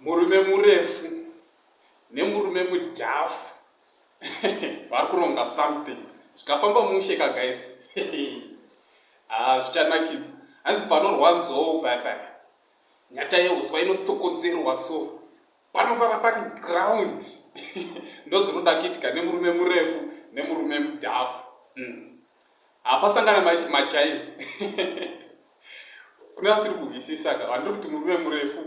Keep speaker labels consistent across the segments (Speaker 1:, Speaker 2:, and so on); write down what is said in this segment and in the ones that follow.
Speaker 1: murume murefu nemurume mudhafu vari kuronga something zvikafamba musheka guys. Zvichanakidza hanzi panorwanzwawo papa nyata yeuswa inotsokodzerwa so panosara pari ground. Ndozvinoda kuitika nemurume murefu nemurume mudhafu. Hapasangana machainzi. Kuna vasiri kuvisisa ka vandiri kuti murume murefu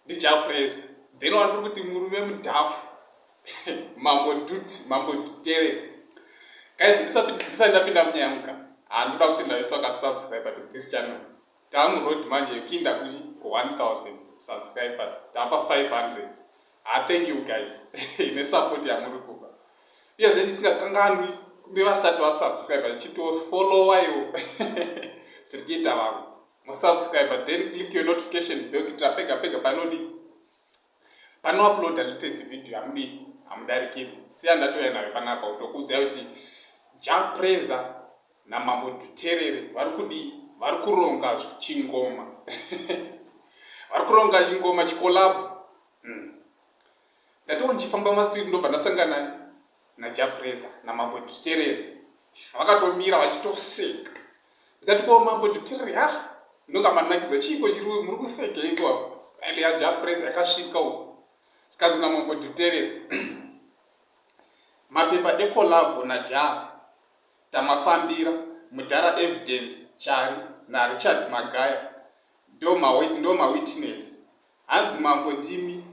Speaker 1: ndiJah Praizah, then vandiri kuti murume mudhafu Mambo Dhuterere. Guys, ndisati ndapinda munyamuka handoda kuti ndaisa wakasubscribe to this channel. Tamuroad manje yokuinda ku 1000 subscribers, tapa 500. Thank you guys nesupport yamuri kupa. Uyezve ndisingakanganwi kune vasati vasubscribe chitofollowa iwo zviri kuita vanhu musubscribe, then click your notification bell kuitira pega pega panouploada latest video hamudarikiri. Siya ndatoya nayo panapa utokuudza kuti Jah Praizah naMambo Dhuterere vari kuronga chingoma. Vari kuronga chingoma chikolabo. Ndatoona ndichifamba mastreet ndobva ndasangana naJah Praizah naMambo Dhuterere vakatomira vachitoseka. Ndikati ko Mambo Dhuterere ndonga manakidza chiko chiri muri kuseka iko style yaJah Praizah yakasvika uko. Zvikanzi naMambo Dhuterere mapepa ekolabo naJah tamafambira Mudhara Evidence Chari naRichard Magaya ndo mawitness. Hanzi mambo ndimi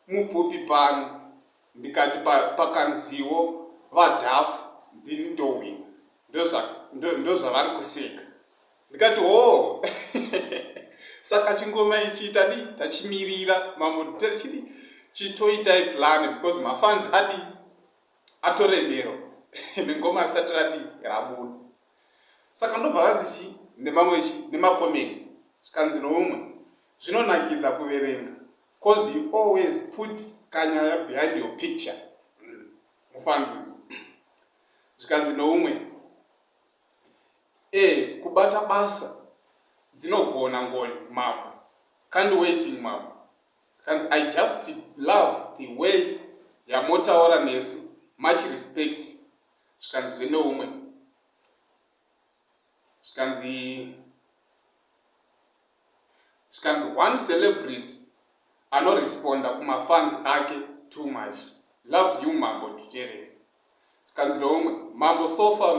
Speaker 1: mupfupi pano ndikati pakanziwo vadhafu ndini ndowina. Ndozvavari kuseka. Ndikati saka chingoma ichi tachimirira Mambo Dhuterere chitoitai plan because mafans atoremero mingoma risati rabuda. Saka ndobva vanzi nemacomments zvikanzi noumwe zvinonakidza kuverenga because you always put kanyaya behind your picture. Mufanzi zvikanzi noumwe kubata basa dzinogona ngoni Mambo, can't waiting Mambo. Zvikanzi I just love the way yamotaura nesu, much respect. Zvikanzi zvenoumwe zvikanzi one celebrity anoresponda kumafans ake too much. Love you Mambo Dhuterere. Zvikanzi noumwe Mambo sofa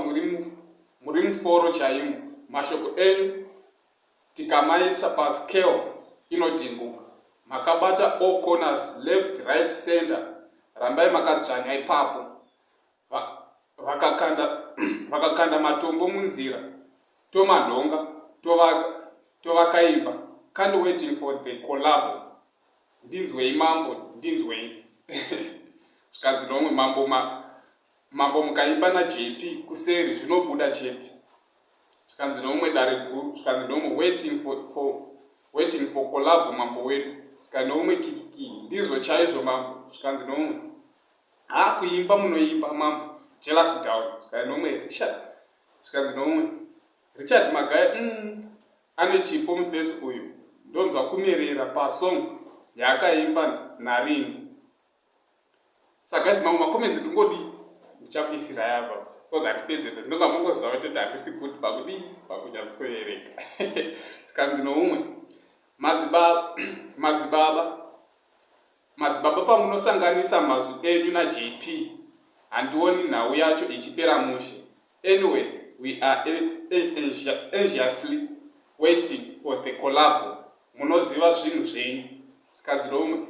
Speaker 1: muri muforo chaimo, mashoko enyu tikamaisa pascale inodhinguka. Makabata all corners, left right center, rambai makadzvanya ipapo. Vakakanda matombo munzira, tomanhonga tovakaimba. Can't waiting for the collabo. Ndinzwei Mambo, ndinzwei. Zvikanzi nomwe Mambo mukaimba naJP kuseri zvinobuda chete. Zvikanzi nomwe dare guru. Zvikanzi nomwe waiting for collabo Mambo wedu. Zvikanzi nomwe kikiki ndizvo chaizvo Mambo. Zvikanzi nomwe kuimba munoimba Mambo jealous down. Zvikanzi nomwe Richard. Zvikanzi nomwe Richard Magaya ane chipo mufesi uyu ndonzwa kumerera pasong yaakaimba narini. Saka guys mamwe makomenzi ndingodi ndichakuisira yava because handipedzese ndinonga mongoziva kuti handisi kuti pakunyatsokuverenga. Zvikanzi noumwe madzibaba pamunosanganisa mazwi enyu naJP handioni nhau yacho ichipera mushe. Anyway, we are anxiously waiting for the collabo. Munoziva zvinhu zvenyu. Zvikanzi nomwe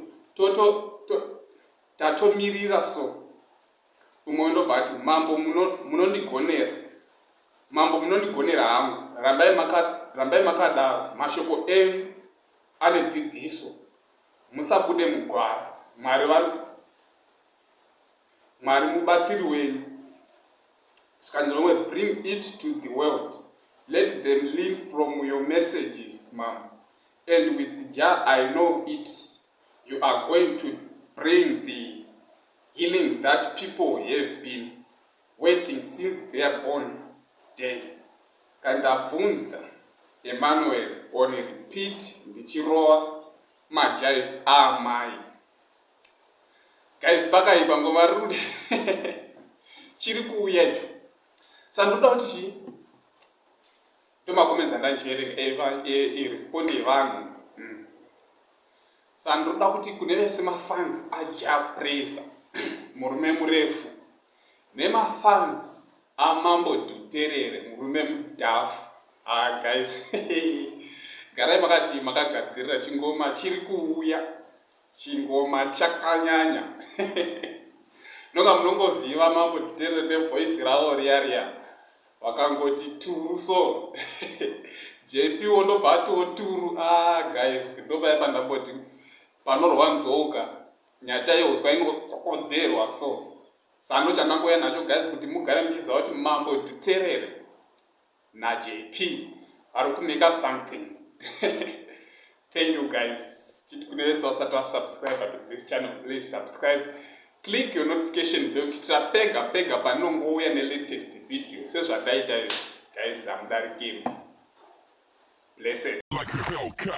Speaker 1: tatomirira so. Umwe ndobva ati Mambo munondigonera hangu, rambai makadaro, mashoko enyu ane dzidziso, musabude mugwara. Mwari mubatsiri wenyu. Zvikanzi nomwe bring it to the world, let them learn from your messages Mambo, and with Jah I know it you are going to bring the healing that people have been waiting since their born day. Skandabvunza Emmanuel on repeat ndichirowa majive amai guys pakaipa ngoma rude chiri kuuya icho sandoda kuti chii ndomakomenza ndanchierenga irespondi yevanhu sandoda kuti kune vese mafans aJah Praizah murume murefu nemafans aMambo Dhuterere murume mudhafu guys garai makadii makagadzirira chingoma chiri kuuya chingoma chakanyanya nonga munongoziva Mambo Dhuterere nevoice ravo riya wakangoti turu so JP wondobva atiwo turu guys ndobaya ndamboti panorwanzoka nyata yeuswa inotsokodzerwa so sano chandangoya nacho guys kuti mugare muchiziva kuti Mambo Dhuterere naJP ari kumeka something thank you guys chiti kune vese vasati vasubscribe to this channel please subscribe click your notification bell kuitira pega panongouya nelatest video sezvadaita guys I'm that game blessed like